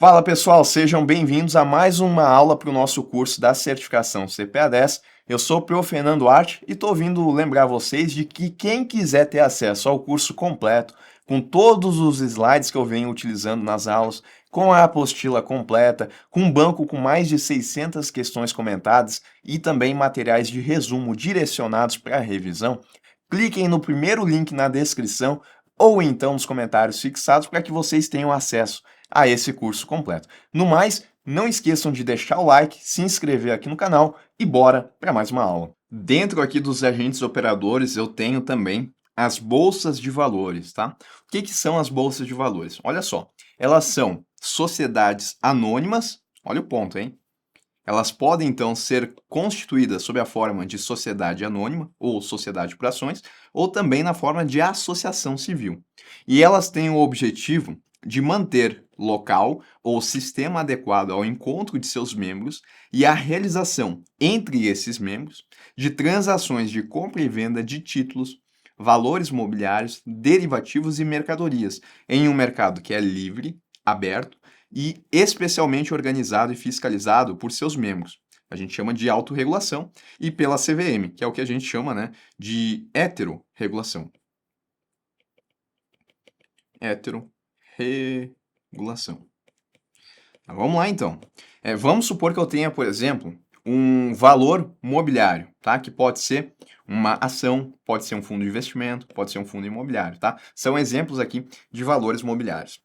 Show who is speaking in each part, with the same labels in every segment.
Speaker 1: Fala pessoal, sejam bem-vindos a mais uma aula para o nosso curso da certificação CPA10. Eu sou o Prof. Fernando Arte e estou vindo lembrar vocês de que quem quiser ter acesso ao curso completo, com todos os slides que eu venho utilizando nas aulas, com a apostila completa, com um banco com mais de 600 questões comentadas e também materiais de resumo direcionados para a revisão, cliquem no primeiro link na descrição ou então nos comentários fixados para que vocês tenham acesso a esse curso completo. No mais, não esqueçam de deixar o like, se inscrever aqui no canal e bora para mais uma aula. Dentro aqui dos agentes operadores, eu tenho também as bolsas de valores, tá? O que são as bolsas de valores? Olha só, elas são sociedades anônimas, olha o ponto, hein? Elas podem, então, ser constituídas sob a forma de sociedade anônima ou sociedade por ações, ou também na forma de associação civil. E elas têm o objetivo de manter local ou sistema adequado ao encontro de seus membros e a realização entre esses membros de transações de compra e venda de títulos, valores mobiliários, derivativos e mercadorias em um mercado que é livre, aberto e especialmente organizado e fiscalizado por seus membros. A gente chama de autorregulação e pela CVM, que é o que a gente chama, né, de heterorregulação. Heterorregulação. Vamos lá, então. Vamos supor que eu tenha, por exemplo, um valor mobiliário, tá? Que pode ser uma ação, pode ser um fundo de investimento, pode ser um fundo imobiliário, tá? São exemplos aqui de valores mobiliários.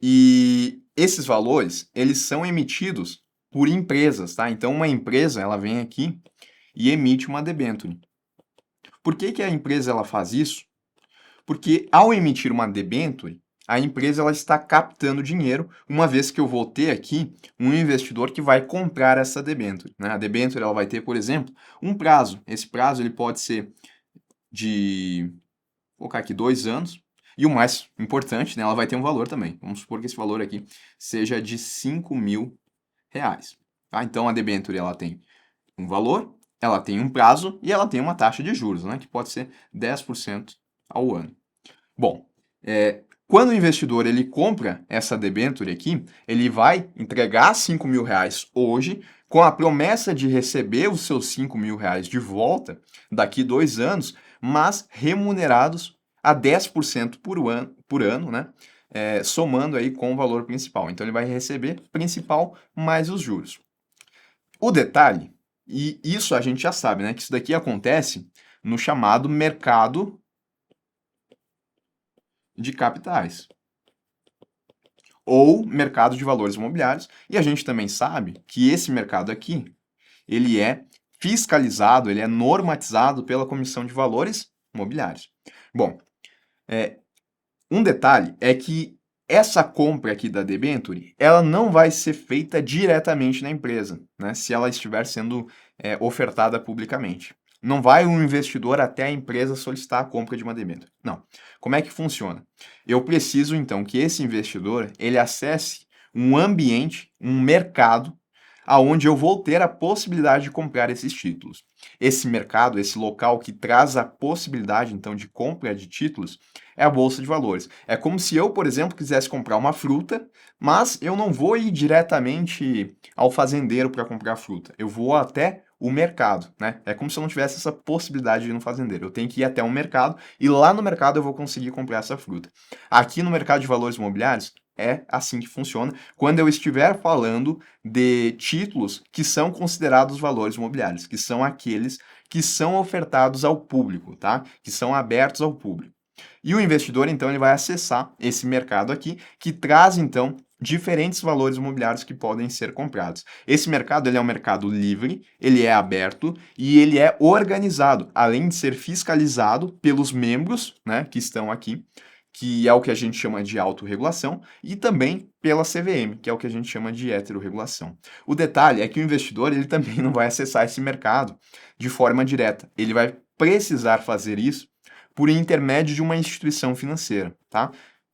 Speaker 1: E esses valores, eles são emitidos por empresas, tá? Então, uma empresa, ela vem aqui e emite uma debênture. Por que a empresa ela faz isso? Porque ao emitir uma debênture, a empresa ela está captando dinheiro, uma vez que eu vou ter aqui um investidor que vai comprar essa debênture, né? A debênture ela vai ter, por exemplo, um prazo. Esse prazo ele pode ser de, vou colocar aqui, 2 anos. E o mais importante, né, ela vai ter um valor também. Vamos supor que esse valor aqui seja de R$ 5.000. Tá? Então, a debênture ela tem um valor, ela tem um prazo e ela tem uma taxa de juros, né, que pode ser 10% ao ano. Bom, quando o investidor ele compra essa debênture aqui, ele vai entregar R$ 5.000 hoje, com a promessa de receber os seus R$ 5.000 de volta daqui 2 anos, mas remunerados a 10% por ano, né? Somando aí com o valor principal. Então ele vai receber principal mais os juros. O detalhe, e isso a gente já sabe, né? Que isso daqui acontece no chamado mercado de capitais ou mercado de valores imobiliários, e a gente também sabe que esse mercado aqui, ele é fiscalizado, ele é normatizado pela Comissão de Valores Imobiliários. Bom, um detalhe é que essa compra aqui da debênture, ela não vai ser feita diretamente na empresa, né, se ela estiver sendo ofertada publicamente. Não vai um investidor até a empresa solicitar a compra de uma debênture. Não. Como é que funciona? Eu preciso, então, que esse investidor ele acesse um ambiente, um mercado, aonde eu vou ter a possibilidade de comprar esses títulos. Esse mercado, esse local que traz a possibilidade, então, de compra de títulos, é a bolsa de valores. É como se eu, por exemplo, quisesse comprar uma fruta, mas eu não vou ir diretamente ao fazendeiro para comprar fruta. Eu vou até o mercado, né? É como se eu não tivesse essa possibilidade de ir no fazendeiro. Eu tenho que ir até um mercado e lá no mercado eu vou conseguir comprar essa fruta. Aqui no mercado de valores imobiliários é assim que funciona quando eu estiver falando de títulos que são considerados valores imobiliários, que são aqueles que são ofertados ao público, tá? Que são abertos ao público. E o investidor, então, ele vai acessar esse mercado aqui, que traz, então, diferentes valores imobiliários que podem ser comprados. Esse mercado, ele é um mercado livre, ele é aberto e ele é organizado, além de ser fiscalizado pelos membros, né, que estão aqui, que é o que a gente chama de autorregulação, e também pela CVM, que é o que a gente chama de heterorregulação. O detalhe é que o investidor, ele também não vai acessar esse mercado de forma direta. Ele vai precisar fazer isso por intermédio de uma instituição financeira, tá?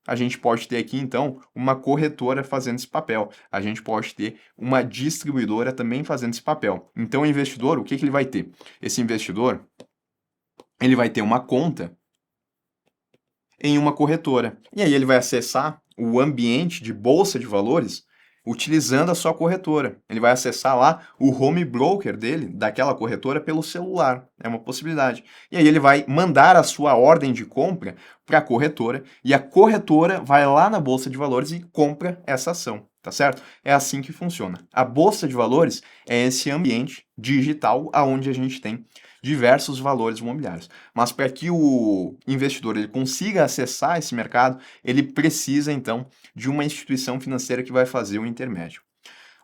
Speaker 1: A gente pode ter aqui, então, uma corretora fazendo esse papel. A gente pode ter uma distribuidora também fazendo esse papel. Então, o investidor, o que ele vai ter? Esse investidor, ele vai ter uma conta em uma corretora. E aí ele vai acessar o ambiente de bolsa de valores utilizando a sua corretora. Ele vai acessar lá o home broker dele, daquela corretora, pelo celular. É uma possibilidade. E aí ele vai mandar a sua ordem de compra para a corretora e a corretora vai lá na Bolsa de Valores e compra essa ação, tá certo? É assim que funciona. A Bolsa de Valores é esse ambiente digital aonde a gente tem diversos valores imobiliários. Mas para que o investidor ele consiga acessar esse mercado, ele precisa então de uma instituição financeira que vai fazer o intermédio.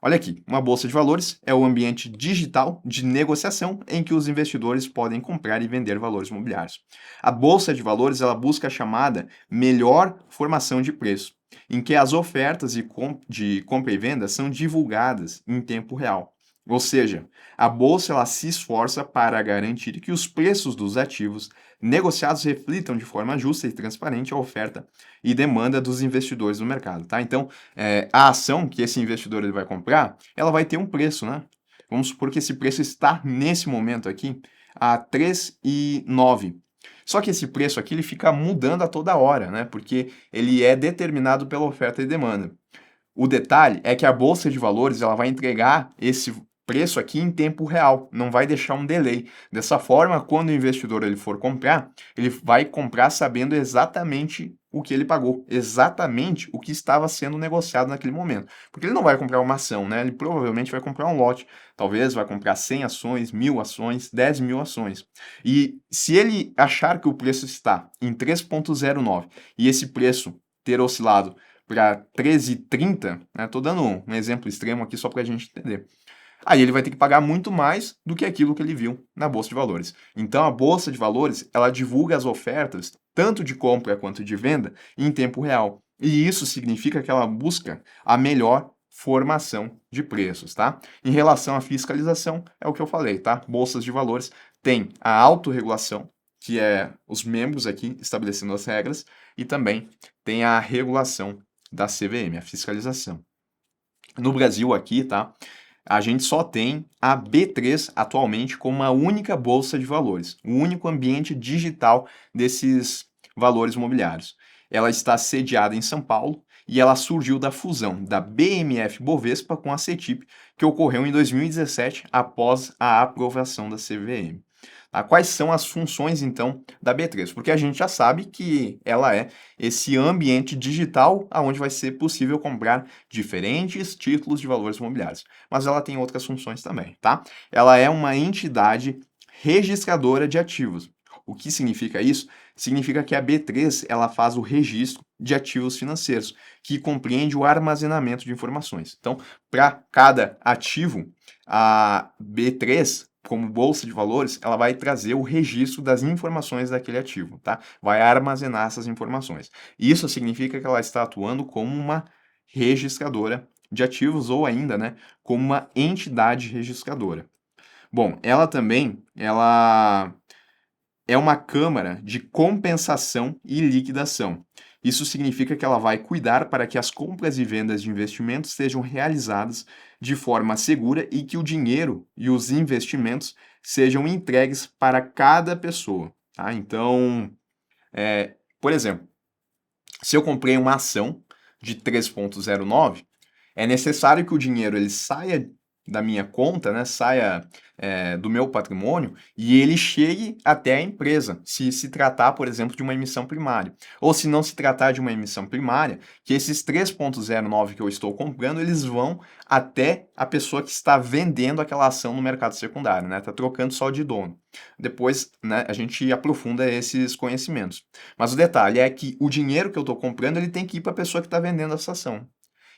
Speaker 1: Olha aqui, uma bolsa de valores é o ambiente digital de negociação em que os investidores podem comprar e vender valores imobiliários. A bolsa de valores ela busca a chamada melhor formação de preço, em que as ofertas de compra e venda são divulgadas em tempo real. Ou seja, a bolsa ela se esforça para garantir que os preços dos ativos negociados reflitam de forma justa e transparente a oferta e demanda dos investidores no mercado, tá? Então, a ação que esse investidor ele vai comprar, ela vai ter um preço, né? Vamos supor que esse preço está nesse momento aqui a 3,09. Só que esse preço aqui ele fica mudando a toda hora, né? Porque ele é determinado pela oferta e demanda. O detalhe é que a bolsa de valores ela vai entregar esse preço aqui em tempo real, não vai deixar um delay. Dessa forma, quando o investidor ele for comprar, ele vai comprar sabendo exatamente o que ele pagou, exatamente o que estava sendo negociado naquele momento. Porque ele não vai comprar uma ação, né? Ele provavelmente vai comprar um lote, talvez vai comprar 100 ações, 1.000 ações, 10.000 ações. E se ele achar que o preço está em 3,09 e esse preço ter oscilado para 13,30, né? Tô dando um exemplo extremo aqui só para a gente entender. Aí ele vai ter que pagar muito mais do que aquilo que ele viu na bolsa de valores. Então a bolsa de valores, ela divulga as ofertas, tanto de compra quanto de venda, em tempo real. E isso significa que ela busca a melhor formação de preços, tá? Em relação à fiscalização, é o que eu falei, tá? Bolsas de valores têm a autorregulação, que é os membros aqui estabelecendo as regras, e também tem a regulação da CVM, a fiscalização. No Brasil aqui, tá? A gente só tem a B3 atualmente como uma única bolsa de valores, o único ambiente digital desses valores imobiliários. Ela está sediada em São Paulo e ela surgiu da fusão da BMF Bovespa com a CETIP, que ocorreu em 2017 após a aprovação da CVM. Tá? Quais são as funções, então, da B3? Porque a gente já sabe que ela é esse ambiente digital onde vai ser possível comprar diferentes títulos de valores imobiliários. Mas ela tem outras funções também, tá? Ela é uma entidade registradora de ativos. O que significa isso? Significa que a B3 ela faz o registro de ativos financeiros, que compreende o armazenamento de informações. Então, para cada ativo, a B3 como bolsa de valores, ela vai trazer o registro das informações daquele ativo, tá? Vai armazenar essas informações. Isso significa que ela está atuando como uma registradora de ativos ou ainda, né, como uma entidade registradora. Bom, ela é uma câmara de compensação e liquidação. Isso significa que ela vai cuidar para que as compras e vendas de investimentos sejam realizadas de forma segura e que o dinheiro e os investimentos sejam entregues para cada pessoa. Tá? Então, por exemplo, se eu comprei uma ação de 3,09, é necessário que o dinheiro ele saia da minha conta, né, saia do meu patrimônio e ele chegue até a empresa, se tratar, por exemplo, de uma emissão primária. Ou se não se tratar de uma emissão primária, que esses 3,09 que eu estou comprando, eles vão até a pessoa que está vendendo aquela ação no mercado secundário, né, está trocando só de dono. Depois, né, a gente aprofunda esses conhecimentos. Mas o detalhe é que o dinheiro que eu estou comprando, ele tem que ir para a pessoa que está vendendo essa ação.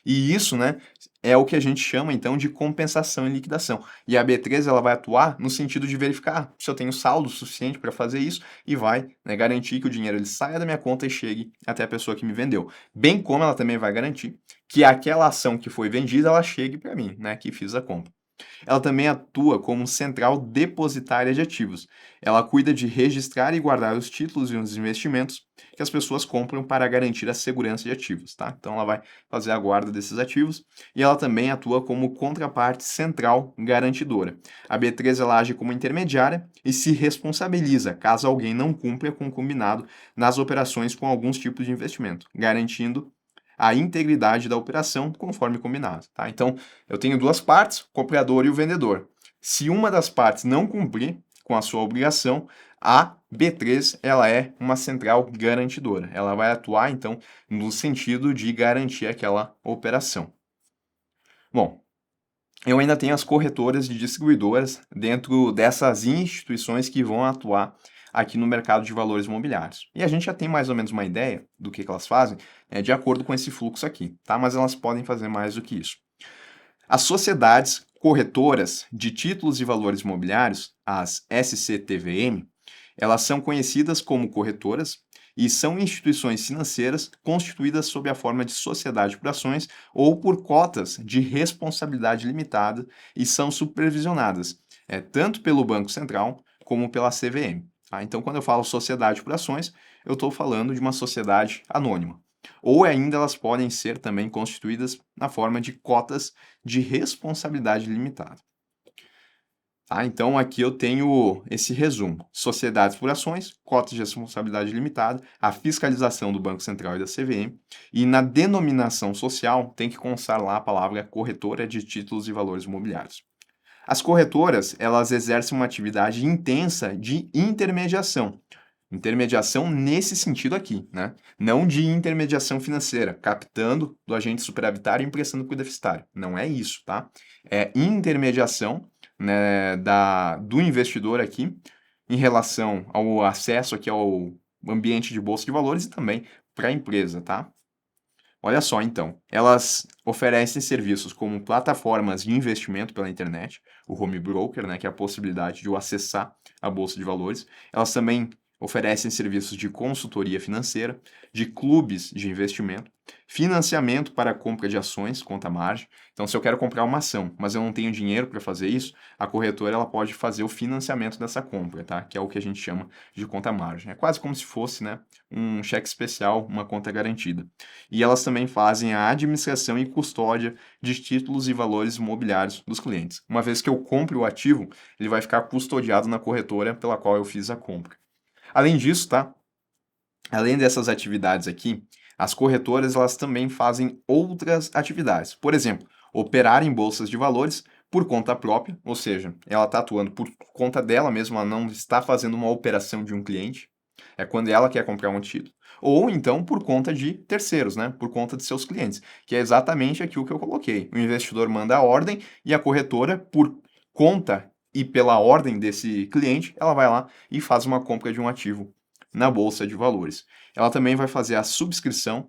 Speaker 1: E isso, né, é o que a gente chama então de compensação e liquidação. E a B3 ela vai atuar no sentido de verificar se eu tenho saldo suficiente para fazer isso e vai, né, garantir que o dinheiro ele saia da minha conta e chegue até a pessoa que me vendeu. Bem como ela também vai garantir que aquela ação que foi vendida ela chegue para mim, né, que fiz a compra. Ela também atua como central depositária de ativos. Ela cuida de registrar e guardar os títulos e os investimentos que as pessoas compram para garantir a segurança de ativos, tá? Então ela vai fazer a guarda desses ativos e ela também atua como contraparte central garantidora. A B3 ela age como intermediária e se responsabiliza caso alguém não cumpra com o combinado nas operações com alguns tipos de investimento, garantindo a integridade da operação conforme combinado, tá? Então, eu tenho duas partes, o comprador e o vendedor. Se uma das partes não cumprir com a sua obrigação, a B3 ela é uma central garantidora. Ela vai atuar, então, no sentido de garantir aquela operação. Bom, eu ainda tenho as corretoras de distribuidoras dentro dessas instituições que vão atuar aqui no mercado de valores imobiliários. E a gente já tem mais ou menos uma ideia do que elas fazem, de acordo com esse fluxo aqui, tá? Mas elas podem fazer mais do que isso. As sociedades corretoras de títulos e valores imobiliários, as SCTVM, elas são conhecidas como corretoras e são instituições financeiras constituídas sob a forma de sociedade por ações ou por cotas de responsabilidade limitada e são supervisionadas tanto pelo Banco Central como pela CVM. Tá? Então, quando eu falo sociedade por ações, eu estou falando de uma sociedade anônima. Ou ainda elas podem ser também constituídas na forma de cotas de responsabilidade limitada. Tá? Então, aqui eu tenho esse resumo: sociedades por ações, cotas de responsabilidade limitada, a fiscalização do Banco Central e da CVM, e na denominação social tem que constar lá a palavra corretora de títulos e valores imobiliários. As corretoras, elas exercem uma atividade intensa de intermediação. Intermediação nesse sentido aqui, né? Não de intermediação financeira, captando do agente superavitário e emprestando para o deficitário. Não é isso, tá? É intermediação, né, do investidor aqui em relação ao acesso aqui ao ambiente de bolsa de valores e também para a empresa, tá? Olha só, então, elas oferecem serviços como plataformas de investimento pela internet, o home broker, né, que é a possibilidade de eu acessar a bolsa de valores. Elas também oferecem serviços de consultoria financeira, de clubes de investimento, financiamento para a compra de ações, conta margem. Então, se eu quero comprar uma ação, mas eu não tenho dinheiro para fazer isso, a corretora ela pode fazer o financiamento dessa compra, tá? Que é o que a gente chama de conta margem. É quase como se fosse, né, um cheque especial, uma conta garantida. E elas também fazem a administração e custódia de títulos e valores imobiliários dos clientes. Uma vez que eu compre o ativo, ele vai ficar custodiado na corretora pela qual eu fiz a compra. Além disso, tá? Além dessas atividades aqui, as corretoras elas também fazem outras atividades. Por exemplo, operar em bolsas de valores por conta própria, ou seja, ela está atuando por conta dela mesma, ela não está fazendo uma operação de um cliente. É quando ela quer comprar um título. Ou então por conta de terceiros, né? Por conta de seus clientes, que é exatamente aquilo que eu coloquei. O investidor manda a ordem e a corretora, por conta e pela ordem desse cliente, ela vai lá e faz uma compra de um ativo na bolsa de valores. Ela também vai fazer a subscrição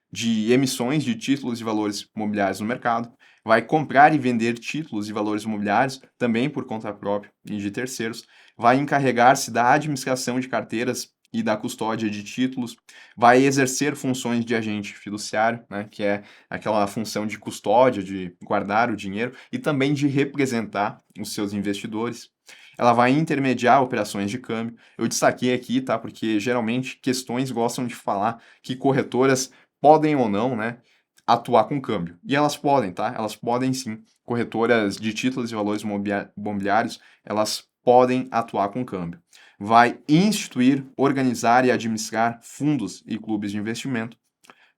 Speaker 1: de emissões de títulos e valores imobiliários no mercado, vai comprar e vender títulos e valores imobiliários também por conta própria e de terceiros, vai encarregar-se da administração de carteiras e da custódia de títulos, vai exercer funções de agente fiduciário, né, que é aquela função de custódia, de guardar o dinheiro e também de representar os seus investidores. Ela vai intermediar operações de câmbio. Eu destaquei aqui, tá? Porque geralmente questões gostam de falar que corretoras podem ou não, né, atuar com câmbio. E elas podem, tá? Elas podem sim. Corretoras de títulos e valores imobiliários, elas podem atuar com câmbio. Vai instituir, organizar e administrar fundos e clubes de investimento.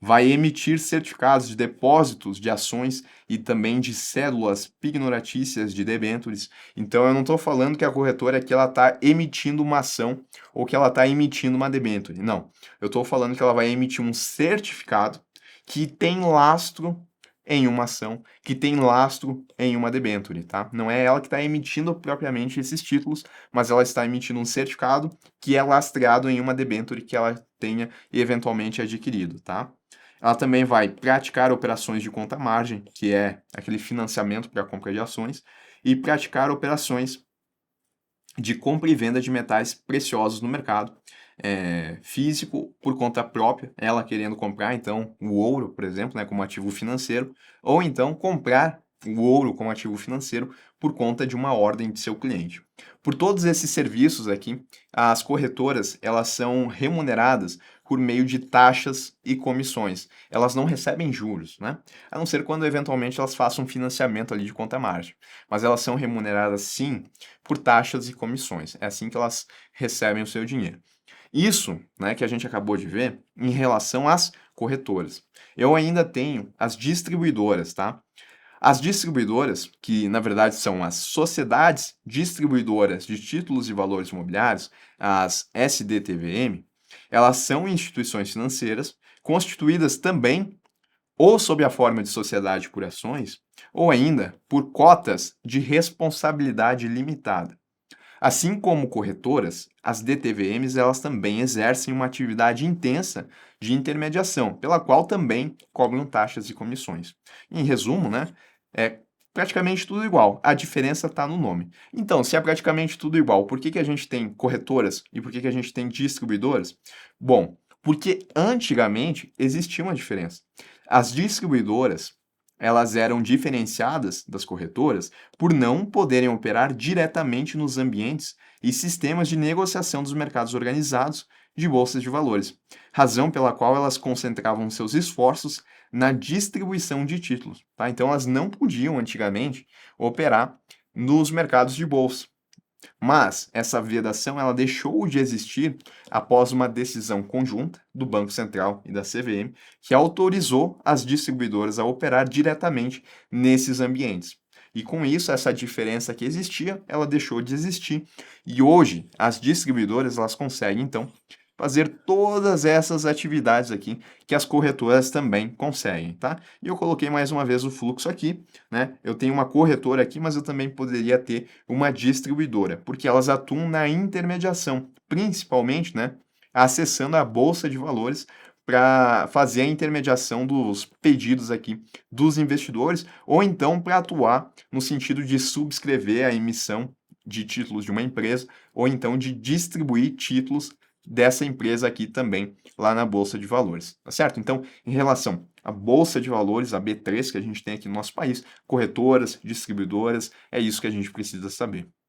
Speaker 1: Vai emitir certificados de depósitos de ações e também de cédulas pignoratícias de debêntures. Então, eu não estou falando que a corretora aqui ela está emitindo uma ação ou que ela está emitindo uma debênture. Não. Eu estou falando que ela vai emitir um certificado que tem lastro em uma ação, que tem lastro em uma debênture, tá? Não é ela que está emitindo propriamente esses títulos, mas ela está emitindo um certificado que é lastreado em uma debênture que ela tenha eventualmente adquirido, tá? Ela também vai praticar operações de conta margem, que é aquele financiamento para a compra de ações, e praticar operações de compra e venda de metais preciosos no mercado físico por conta própria, ela querendo comprar então o ouro, por exemplo, né, como ativo financeiro, ou então comprar o ouro como ativo financeiro por conta de uma ordem de seu cliente. Por todos esses serviços aqui, as corretoras elas são remuneradas por meio de taxas e comissões. Elas não recebem juros, né? A não ser quando eventualmente elas façam um financiamento ali de conta margem. Mas elas são remuneradas sim por taxas e comissões. É assim que elas recebem o seu dinheiro. Isso, né, que a gente acabou de ver, em relação às corretoras. Eu ainda tenho as distribuidoras, tá? As distribuidoras, que na verdade são as sociedades distribuidoras de títulos e valores imobiliários, as SDTVM, elas são instituições financeiras constituídas também ou sob a forma de sociedade por ações, ou ainda por cotas de responsabilidade limitada. Assim como corretoras, as DTVMs elas também exercem uma atividade intensa de intermediação, pela qual também cobram taxas e comissões. Em resumo, né, é praticamente tudo igual. A diferença está no nome. Então, se é praticamente tudo igual, por que que a gente tem corretoras e por que que a gente tem distribuidoras? Bom, porque antigamente existia uma diferença. As distribuidoras, elas eram diferenciadas das corretoras por não poderem operar diretamente nos ambientes e sistemas de negociação dos mercados organizados de bolsas de valores, razão pela qual elas concentravam seus esforços na distribuição de títulos, tá? Então elas não podiam antigamente operar nos mercados de bolsa. Mas essa vedação ela deixou de existir após uma decisão conjunta do Banco Central e da CVM, que autorizou as distribuidoras a operar diretamente nesses ambientes. E com isso, essa diferença que existia, ela deixou de existir. E hoje, as distribuidoras elas conseguem, então, fazer todas essas atividades aqui que as corretoras também conseguem, tá? E eu coloquei mais uma vez o fluxo aqui, né? Eu tenho uma corretora aqui, mas eu também poderia ter uma distribuidora, porque elas atuam na intermediação, principalmente, né, acessando a bolsa de valores para fazer a intermediação dos pedidos aqui dos investidores, ou então para atuar no sentido de subscrever a emissão de títulos de uma empresa, ou então de distribuir títulos dessa empresa aqui também lá na Bolsa de Valores, tá certo? Então, em relação à Bolsa de Valores, a B3 que a gente tem aqui no nosso país, corretoras, distribuidoras, é isso que a gente precisa saber.